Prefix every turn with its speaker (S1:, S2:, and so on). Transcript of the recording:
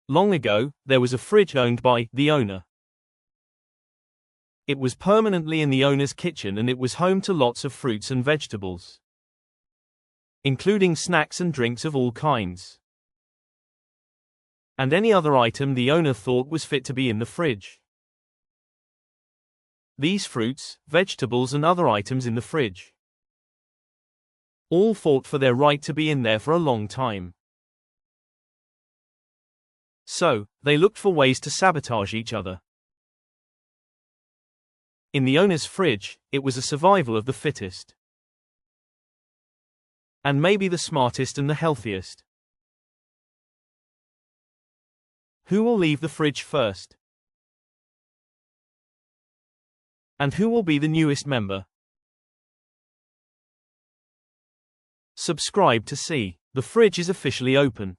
S1: Long ago, there was a fridge owned by the owner. It was permanently in the owner's kitchen and it was home to lots of fruits and vegetables, including snacks and drinks of all kinds, and any other item the owner thought was fit to be in the fridge. These fruits, vegetables and other items in the fridge all fought for their right to be in there for a long time. So, they looked for ways to sabotage each other. In the owner's fridge, it was a survival of the fittest. And maybe the smartest and the healthiest. Who will leave the fridge first? And who will be the newest member? Subscribe to see. The fridge is officially open.